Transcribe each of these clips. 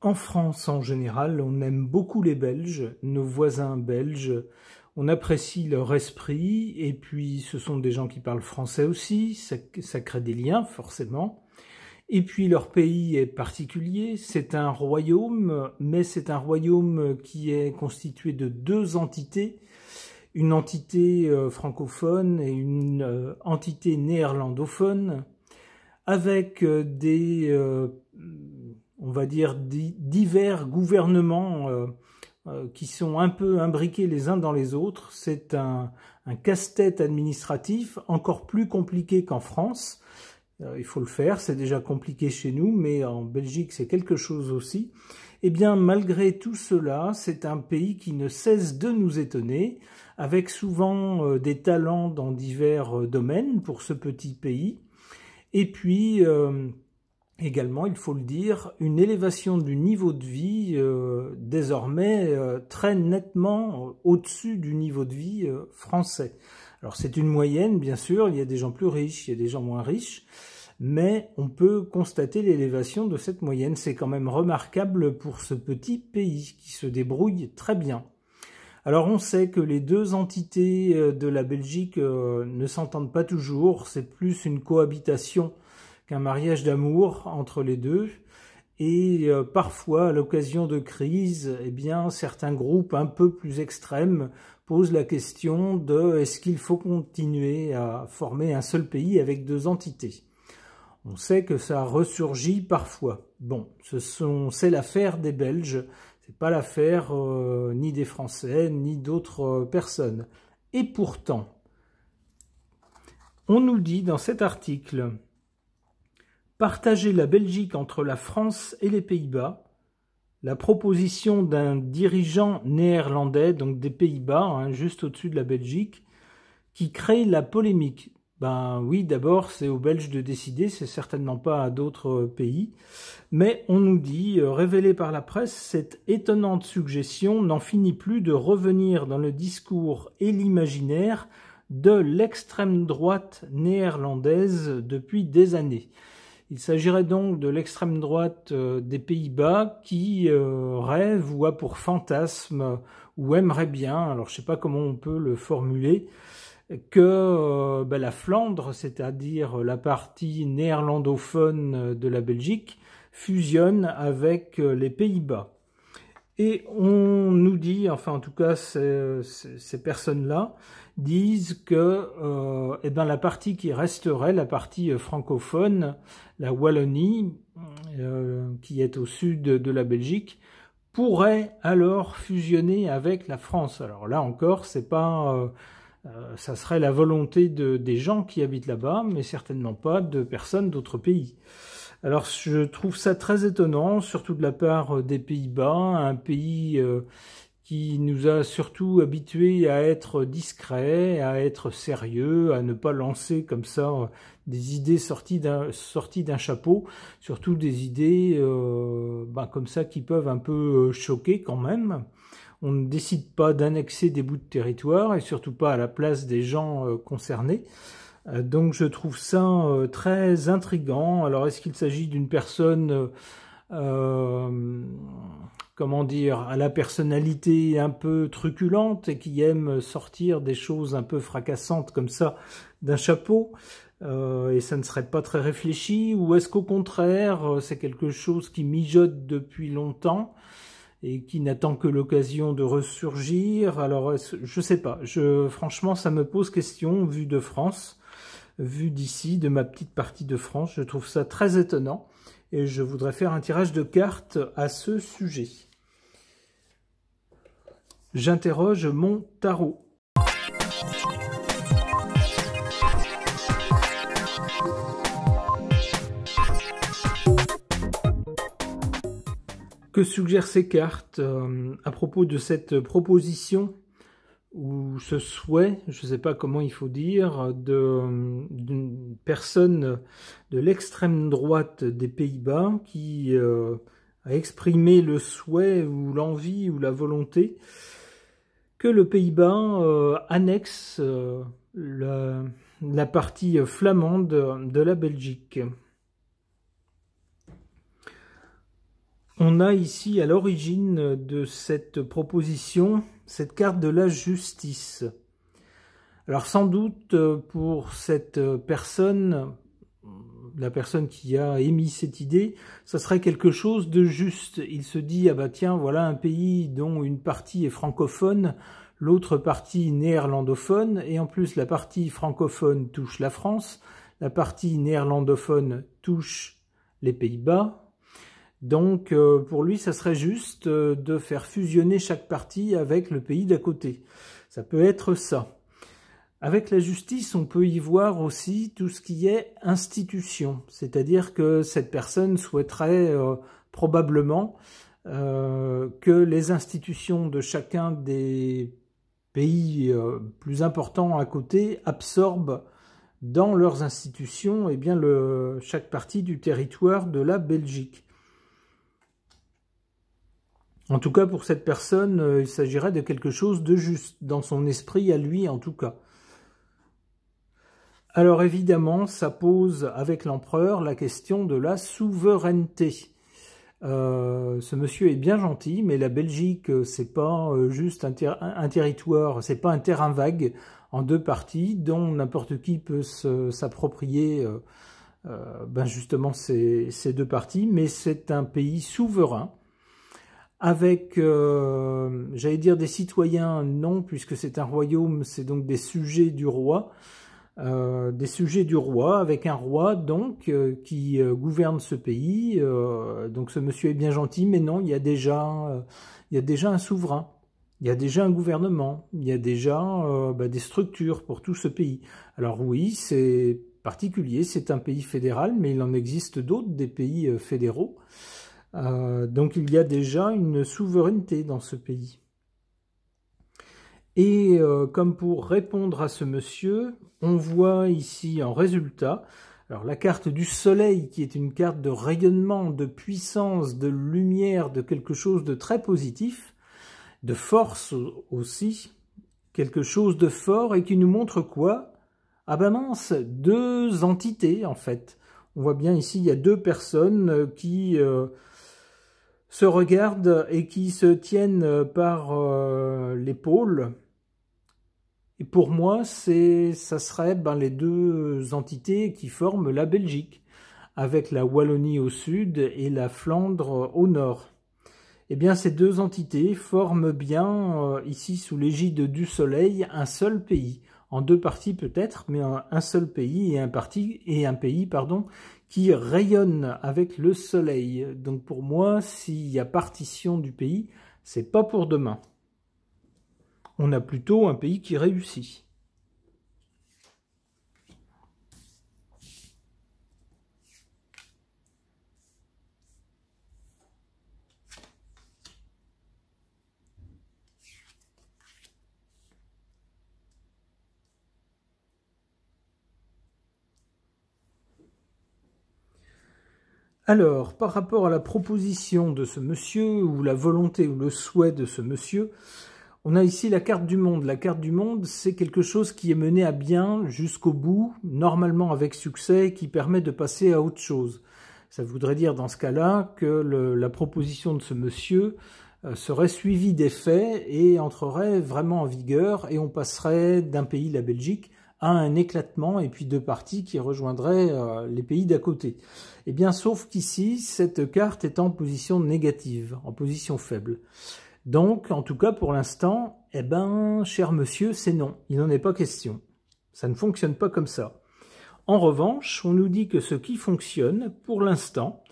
En France, en général, on aime beaucoup les Belges, nos voisins belges. On apprécie leur esprit, et puis ce sont des gens qui parlent français aussi, ça crée des liens, forcément. Et puis leur pays est particulier, c'est un royaume, mais c'est un royaume qui est constitué de deux entités, une entité francophone et une entité néerlandophone, avec on va dire, divers gouvernements qui sont un peu imbriqués les uns dans les autres. C'est un casse-tête administratif encore plus compliqué qu'en France. Il faut le faire, c'est déjà compliqué chez nous, mais en Belgique c'est quelque chose aussi. Eh bien, malgré tout cela, c'est un pays qui ne cesse de nous étonner, avec souvent des talents dans divers domaines pour ce petit pays. Et puis, également, il faut le dire, une élévation du niveau de vie désormais très nettement au-dessus du niveau de vie français. Alors c'est une moyenne, bien sûr, il y a des gens plus riches, il y a des gens moins riches, mais on peut constater l'élévation de cette moyenne. C'est quand même remarquable pour ce petit pays qui se débrouille très bien. Alors on sait que les deux entités de la Belgique ne s'entendent pas toujours, c'est plus une cohabitation qu'un mariage d'amour entre les deux. Et parfois, à l'occasion de crises, eh bien, certains groupes un peu plus extrêmes posent la question de est-ce qu'il faut continuer à former un seul pays avec deux entités. On sait que ça ressurgit parfois. Bon, c'est l'affaire des Belges, c'est pas l'affaire ni des Français, ni d'autres personnes. Et pourtant, on nous dit dans cet article: partager la Belgique entre la France et les Pays-Bas, la proposition d'un dirigeant néerlandais, donc des Pays-Bas, hein, juste au-dessus de la Belgique, qui crée la polémique. Ben oui, d'abord, c'est aux Belges de décider, c'est certainement pas à d'autres pays. Mais on nous dit, révélé par la presse, cette étonnante suggestion n'en finit plus de revenir dans le discours et l'imaginaire de l'extrême droite néerlandaise depuis des années. Il s'agirait donc de l'extrême droite des Pays-Bas qui rêve ou a pour fantasme ou aimerait bien, alors je ne sais pas comment on peut le formuler, que la Flandre, c'est-à-dire la partie néerlandophone de la Belgique, fusionne avec les Pays-Bas. Et on nous dit, enfin en tout cas ces personnes-là, disent que la partie qui resterait, la partie francophone, la Wallonie, qui est au sud de la Belgique, pourrait alors fusionner avec la France. Alors là encore, c'est pas, ça serait la volonté des gens qui habitent là-bas, mais certainement pas de personnes d'autres pays. Alors je trouve ça très étonnant, surtout de la part des Pays-Bas, un pays qui nous a surtout habitués à être discrets, à être sérieux, à ne pas lancer comme ça des idées sorties d'un chapeau, surtout des idées comme ça qui peuvent un peu choquer quand même. On ne décide pas d'annexer des bouts de territoire et surtout pas à la place des gens concernés. Donc je trouve ça très intriguant. Alors est-ce qu'il s'agit d'une personne comment dire, à la personnalité un peu truculente et qui aime sortir des choses un peu fracassantes comme ça d'un chapeau, et ça ne serait pas très réfléchi, ou est-ce qu'au contraire c'est quelque chose qui mijote depuis longtemps et qui n'attend que l'occasion de ressurgir? Alors je sais pas, franchement ça me pose question vu de France, vu d'ici, de ma petite partie de France. Je trouve ça très étonnant et je voudrais faire un tirage de cartes à ce sujet. J'interroge mon tarot. Que suggèrent ces cartes à propos de cette proposition ou ce souhait, je ne sais pas comment il faut dire, d'une personne de l'extrême droite des Pays-Bas qui a exprimé le souhait ou l'envie ou la volonté que le Pays-Bas annexe la partie flamande de la Belgique. On a ici à l'origine de cette proposition, cette carte de la justice. Alors sans doute pour cette personne, la personne qui a émis cette idée, ça serait quelque chose de juste. Il se dit, ah bah tiens, voilà un pays dont une partie est francophone, l'autre partie néerlandophone, et en plus la partie francophone touche la France, la partie néerlandophone touche les Pays-Bas. Donc pour lui, ça serait juste de faire fusionner chaque partie avec le pays d'à côté. Ça peut être ça. Avec la justice, on peut y voir aussi tout ce qui est institution. C'est-à-dire que cette personne souhaiterait probablement que les institutions de chacun des pays plus importants à côté absorbent dans leurs institutions eh bien, chaque partie du territoire de la Belgique. En tout cas, pour cette personne, il s'agirait de quelque chose de juste, dans son esprit à lui en tout cas. Alors évidemment, ça pose avec l'empereur la question de la souveraineté. Ce monsieur est bien gentil, mais la Belgique, c'est pas juste un territoire, c'est pas un terrain vague en deux parties dont n'importe qui peut s'approprier justement ces deux parties, mais c'est un pays souverain avec, j'allais dire des citoyens, non, puisque c'est un royaume, c'est donc des sujets du roi, avec un roi donc qui gouverne ce pays. Donc ce monsieur est bien gentil, mais non, il y a déjà un souverain, il y a déjà un gouvernement, il y a déjà des structures pour tout ce pays. Alors oui, c'est particulier, c'est un pays fédéral, mais il en existe d'autres, des pays fédéraux. Donc il y a déjà une souveraineté dans ce pays. Et comme pour répondre à ce monsieur, on voit ici en résultat, alors la carte du soleil qui est une carte de rayonnement, de puissance, de lumière, de quelque chose de très positif, de force aussi, quelque chose de fort et qui nous montre quoi? Ah ben mince, deux entités en fait. On voit bien ici, il y a deux personnes qui se regardent et qui se tiennent par l'épaule. Et pour moi, ça serait les deux entités qui forment la Belgique, avec la Wallonie au sud et la Flandre au nord. Eh bien, ces deux entités forment bien, ici sous l'égide du Soleil, un seul pays. En deux parties peut-être, mais un seul pays et un pays, qui rayonne avec le Soleil. Donc pour moi, s'il y a partition du pays, c'est pas pour demain. On a plutôt un pays qui réussit. Alors, par rapport à la proposition de ce monsieur, ou la volonté ou le souhait de ce monsieur, on a ici la carte du monde. La carte du monde, c'est quelque chose qui est mené à bien jusqu'au bout, normalement avec succès, qui permet de passer à autre chose. Ça voudrait dire dans ce cas-là que la proposition de ce monsieur serait suivie des faits et entrerait vraiment en vigueur, et on passerait d'un pays, la Belgique, à un éclatement et puis deux parties qui rejoindraient les pays d'à côté. Eh bien, sauf qu'ici, cette carte est en position négative, en position faible. Donc, en tout cas, pour l'instant, eh ben, cher monsieur, c'est non. Il n'en est pas question. Ça ne fonctionne pas comme ça. En revanche, on nous dit que ce qui fonctionne, pour l'instant,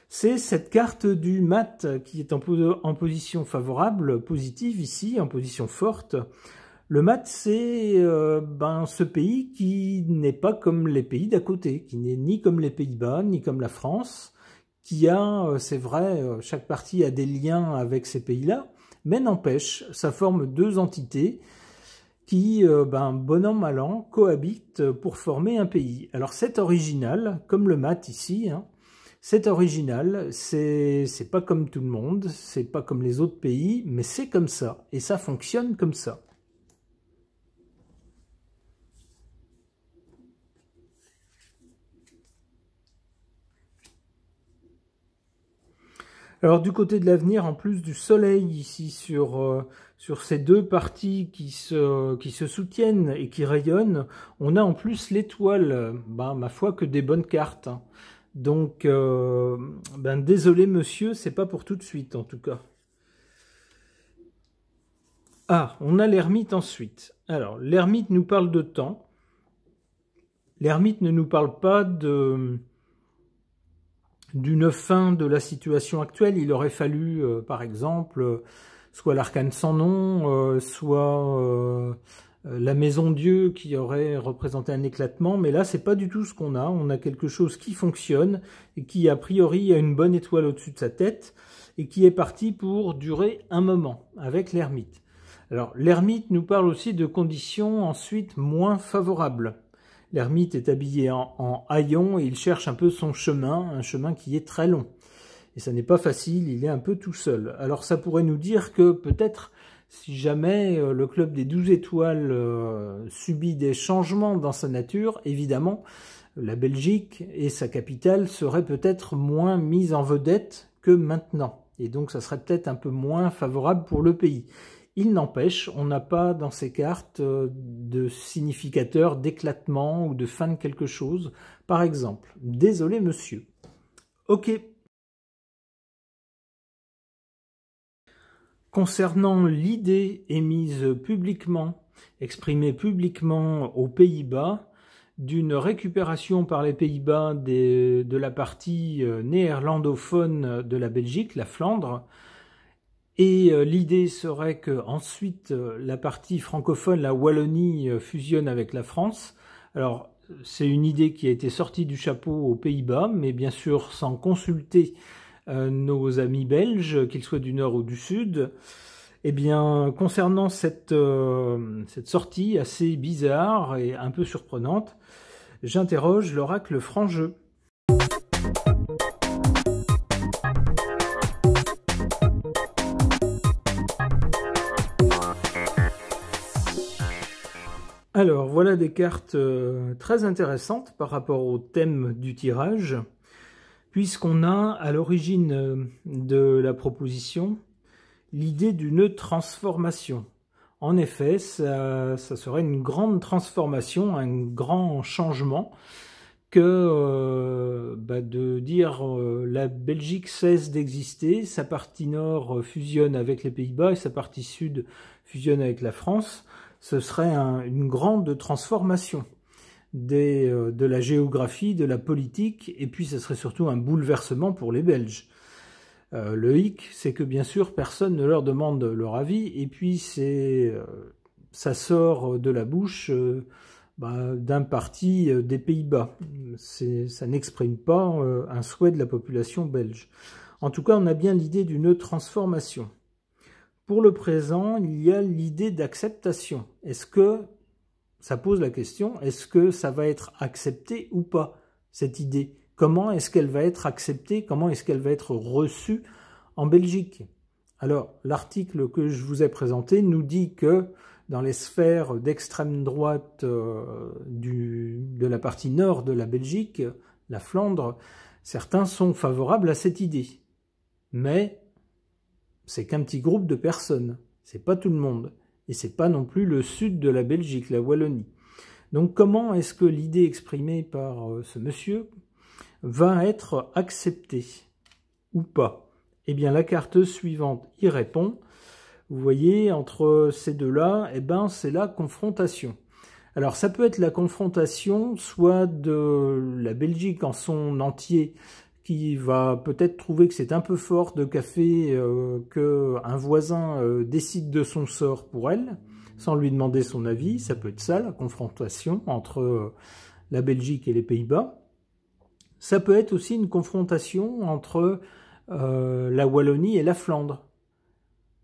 c'est cette carte du mat qui est en position favorable, positive ici, en position forte. Le mat, c'est ce pays qui n'est pas comme les pays d'à côté, qui n'est ni comme les Pays-Bas, ni comme la France, qui a, c'est vrai, chaque partie a des liens avec ces pays-là, mais n'empêche, ça forme deux entités qui, bon an, mal an, cohabitent pour former un pays. Alors c'est original, comme le mat ici, hein, c'est original, c'est pas comme tout le monde, c'est pas comme les autres pays, mais c'est comme ça, et ça fonctionne comme ça. Alors du côté de l'avenir, en plus du soleil ici sur ces deux parties qui se soutiennent et qui rayonnent, on a en plus l'étoile. Ma foi que des bonnes cartes. Donc, désolé monsieur, c'est pas pour tout de suite en tout cas. Ah, on a l'ermite ensuite. Alors, l'ermite nous parle de temps. L'ermite ne nous parle pas d'une fin de la situation actuelle. Il aurait fallu, par exemple, soit l'arcane sans nom, soit la maison Dieu qui aurait représenté un éclatement. Mais là, c'est pas du tout ce qu'on a. On a quelque chose qui fonctionne et qui, a priori, a une bonne étoile au-dessus de sa tête et qui est parti pour durer un moment avec l'ermite. Alors, l'ermite nous parle aussi de conditions ensuite moins favorables. L'ermite est habillé en haillons et il cherche un peu son chemin, un chemin qui est très long. Et ça n'est pas facile, il est un peu tout seul. Alors ça pourrait nous dire que peut-être, si jamais le club des 12 étoiles subit des changements dans sa nature, évidemment, la Belgique et sa capitale seraient peut-être moins mises en vedette que maintenant. Et donc ça serait peut-être un peu moins favorable pour le pays. Il n'empêche, on n'a pas dans ces cartes de significateur d'éclatement ou de fin de quelque chose. Par exemple, désolé monsieur. Ok. Concernant l'idée émise publiquement, exprimée publiquement aux Pays-Bas, d'une récupération par les Pays-Bas de la partie néerlandophone de la Belgique, la Flandre. Et l'idée serait que ensuite la partie francophone, la Wallonie, fusionne avec la France. Alors c'est une idée qui a été sortie du chapeau aux Pays-Bas, mais bien sûr sans consulter nos amis belges, qu'ils soient du nord ou du sud. Eh bien, concernant cette sortie assez bizarre et un peu surprenante, j'interroge l'oracle Franc-Jeu. Alors, voilà des cartes très intéressantes par rapport au thème du tirage, puisqu'on a à l'origine de la proposition l'idée d'une transformation. En effet, ça serait une grande transformation, un grand changement, que de dire la Belgique cesse d'exister, sa partie nord fusionne avec les Pays-Bas et sa partie sud fusionne avec la France. Ce serait une grande transformation de la géographie, de la politique, et puis ce serait surtout un bouleversement pour les Belges. Le hic, c'est que bien sûr, personne ne leur demande leur avis, et puis ça sort de la bouche d'un parti des Pays-Bas. Ça n'exprime pas un souhait de la population belge. En tout cas, on a bien l'idée d'une transformation. Pour le présent, il y a l'idée d'acceptation. Est-ce que, ça pose la question, est-ce que ça va être accepté ou pas, cette idée? Comment est-ce qu'elle va être acceptée? Comment est-ce qu'elle va être reçue en Belgique? Alors, l'article que je vous ai présenté nous dit que dans les sphères d'extrême droite de la partie nord de la Belgique, la Flandre, certains sont favorables à cette idée. Mais c'est qu'un petit groupe de personnes, c'est pas tout le monde. Et c'est pas non plus le sud de la Belgique, la Wallonie. Donc comment est-ce que l'idée exprimée par ce monsieur va être acceptée ou pas? Eh bien la carte suivante y répond. Vous voyez, entre ces deux-là, c'est la confrontation. Alors ça peut être la confrontation soit de la Belgique en son entier, qui va peut-être trouver que c'est un peu fort de café qu'un voisin décide de son sort pour elle, sans lui demander son avis. Ça peut être ça, la confrontation entre la Belgique et les Pays-Bas. Ça peut être aussi une confrontation entre la Wallonie et la Flandre.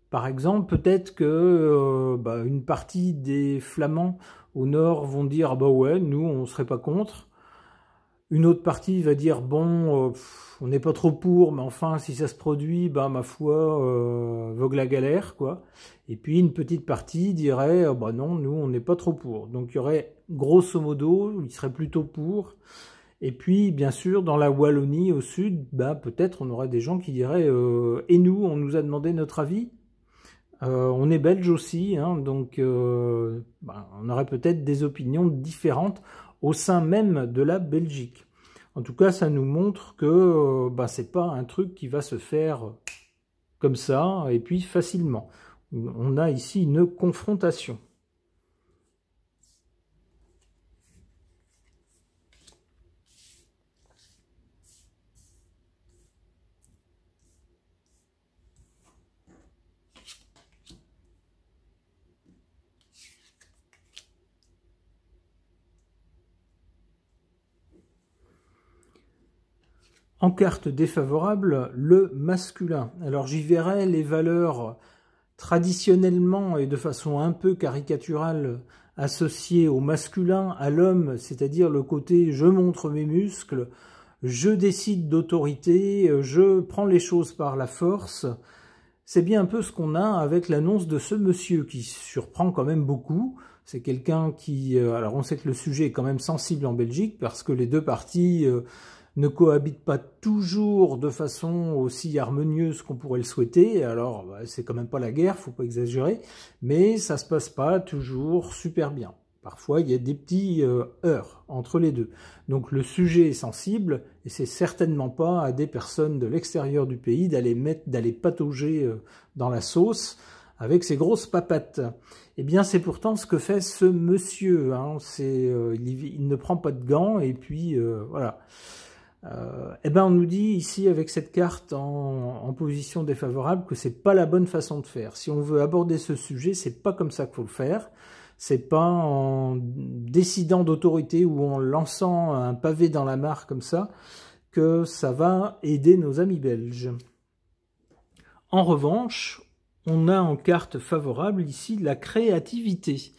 Par exemple, peut-être que une partie des Flamands au nord vont dire « bah ouais, nous, on ne serait pas contre ». Une autre partie va dire « bon, on n'est pas trop pour, mais enfin, si ça se produit, ma foi, vogue la galère, quoi ». Et puis, une petite partie dirait « bah non, nous, on n'est pas trop pour ». Donc, il y aurait, grosso modo, il serait plutôt pour. Et puis, bien sûr, dans la Wallonie, au sud, bah, peut-être on aurait des gens qui diraient et nous, on nous a demandé notre avis. On est belge aussi, hein, donc bah, on aurait peut-être des opinions différentes au sein même de la Belgique. En tout cas, ça nous montre que bah, c'est pas un truc qui va se faire comme ça, et puis facilement. On a ici une confrontation. En carte défavorable, le masculin. Alors j'y verrai les valeurs traditionnellement et de façon un peu caricaturale associées au masculin, à l'homme, c'est-à-dire le côté je montre mes muscles, je décide d'autorité, je prends les choses par la force. C'est bien un peu ce qu'on a avec l'annonce de ce monsieur qui surprend quand même beaucoup. C'est quelqu'un qui... alors on sait que le sujet est quand même sensible en Belgique parce que les deux parties ne cohabitent pas toujours de façon aussi harmonieuse qu'on pourrait le souhaiter. Alors bah, c'est quand même pas la guerre, faut pas exagérer, mais ça se passe pas toujours super bien. Parfois, il y a des petits heurts entre les deux. Donc le sujet est sensible, et c'est certainement pas à des personnes de l'extérieur du pays d'aller patauger dans la sauce avec ses grosses papates. Eh bien, c'est pourtant ce que fait ce monsieur. Hein. Il ne prend pas de gants, et puis voilà. Eh ben, on nous dit ici, avec cette carte en position défavorable, que c'est pas la bonne façon de faire. Si on veut aborder ce sujet, c'est pas comme ça qu'il faut le faire. C'est pas en décidant d'autorité ou en lançant un pavé dans la mare comme ça que ça va aider nos amis belges. En revanche, on a en carte favorable ici la créativité.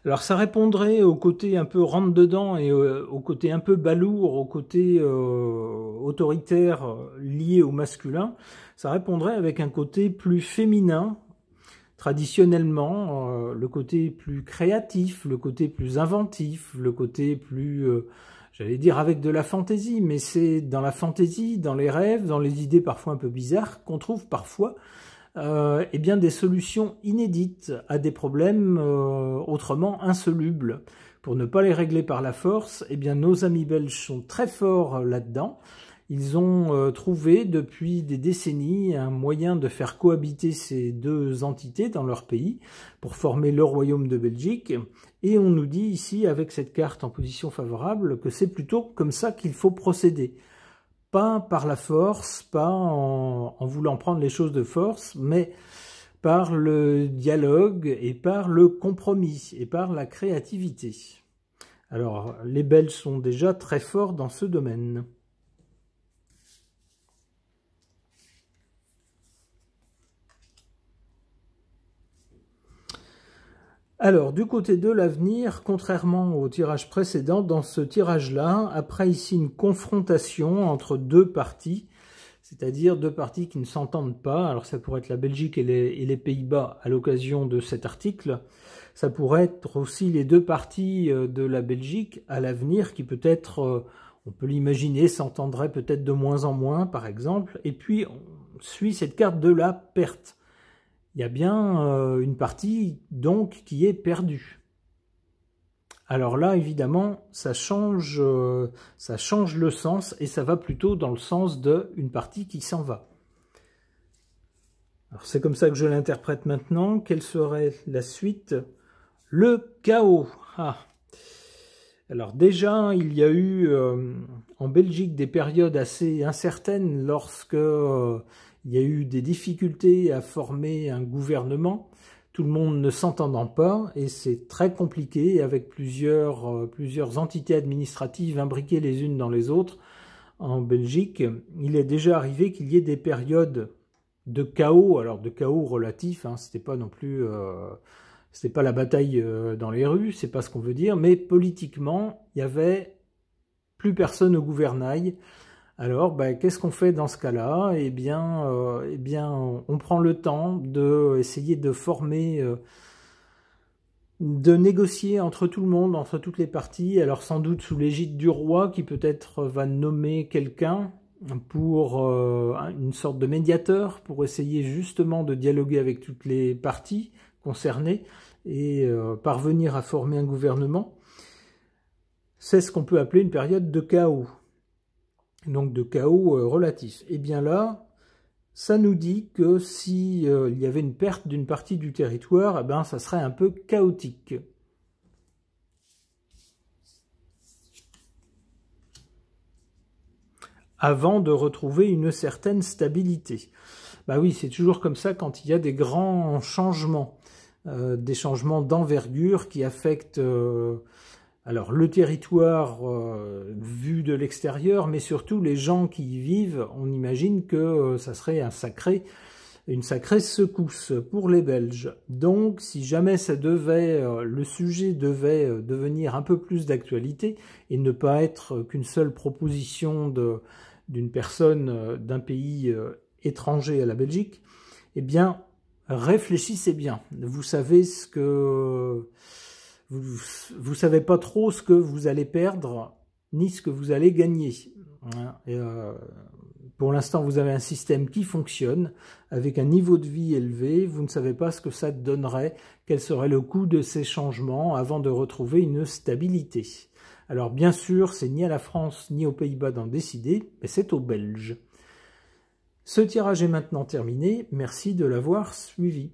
Alors ça répondrait au côté un peu rentre-dedans et au côté un peu balourd, au côté autoritaire lié au masculin. Ça répondrait avec un côté plus féminin, traditionnellement, le côté plus créatif, le côté plus inventif, le côté plus, j'allais dire avec de la fantaisie, mais c'est dans la fantaisie, dans les rêves, dans les idées parfois un peu bizarres, qu'on trouve parfois eh bien des solutions inédites à des problèmes autrement insolubles. Pour ne pas les régler par la force, eh bien nos amis belges sont très forts là-dedans. Ils ont trouvé depuis des décennies un moyen de faire cohabiter ces deux entités dans leur pays pour former le royaume de Belgique. Et on nous dit ici, avec cette carte en position favorable, que c'est plutôt comme ça qu'il faut procéder. Pas par la force, pas en voulant prendre les choses de force, mais par le dialogue et par le compromis et par la créativité. Alors, les Belges sont déjà très forts dans ce domaine. Alors, du côté de l'avenir, contrairement au tirage précédent, dans ce tirage-là, après ici une confrontation entre deux parties, c'est-à-dire deux parties qui ne s'entendent pas. Alors ça pourrait être la Belgique et les Pays-Bas à l'occasion de cet article. Ça pourrait être aussi les deux parties de la Belgique à l'avenir qui peut-être, on peut l'imaginer, s'entendraient peut-être de moins en moins par exemple. Et puis on suit cette carte de la perte. Il y a bien une partie donc qui est perdue. Alors là, évidemment, ça change le sens et ça va plutôt dans le sens d'une partie qui s'en va. Alors c'est comme ça que je l'interprète maintenant. Quelle serait la suite? Le chaos. Ah. Alors déjà, il y a eu en Belgique des périodes assez incertaines lorsque il y a eu des difficultés à former un gouvernement, tout le monde ne s'entendant pas, et c'est très compliqué avec plusieurs entités administratives imbriquées les unes dans les autres. En Belgique, il est déjà arrivé qu'il y ait des périodes de chaos, alors de chaos relatif, hein, c'était pas non plus... c'était pas la bataille dans les rues, c'est pas ce qu'on veut dire, mais politiquement, il y avait plus personne au gouvernail. Alors, ben, qu'est-ce qu'on fait dans ce cas-là? Eh bien, on prend le temps d'essayer de former de négocier entre tout le monde, entre toutes les parties, alors sans doute sous l'égide du roi qui peut-être va nommer quelqu'un pour une sorte de médiateur pour essayer justement de dialoguer avec toutes les parties concernées et parvenir à former un gouvernement. C'est ce qu'on peut appeler une période de chaos, donc de chaos relatif. Et bien là, ça nous dit que si il y avait une perte d'une partie du territoire, eh ben, ça serait un peu chaotique. Avant de retrouver une certaine stabilité. Bah oui, c'est toujours comme ça quand il y a des grands changements, des changements d'envergure qui affectent alors le territoire vu de l'extérieur, mais surtout les gens qui y vivent. On imagine que ça serait une sacrée secousse pour les Belges. Donc, si jamais le sujet devait devenir un peu plus d'actualité et ne pas être qu'une seule proposition d'une personne d'un pays étranger à la Belgique, eh bien, réfléchissez bien. Vous savez ce que... Vous savez pas trop ce que vous allez perdre, ni ce que vous allez gagner. Et pour l'instant, vous avez un système qui fonctionne, avec un niveau de vie élevé. Vous ne savez pas ce que ça donnerait, quel serait le coût de ces changements avant de retrouver une stabilité. Alors bien sûr, c'est ni à la France ni aux Pays-Bas d'en décider, mais c'est aux Belges. Ce tirage est maintenant terminé. Merci de l'avoir suivi.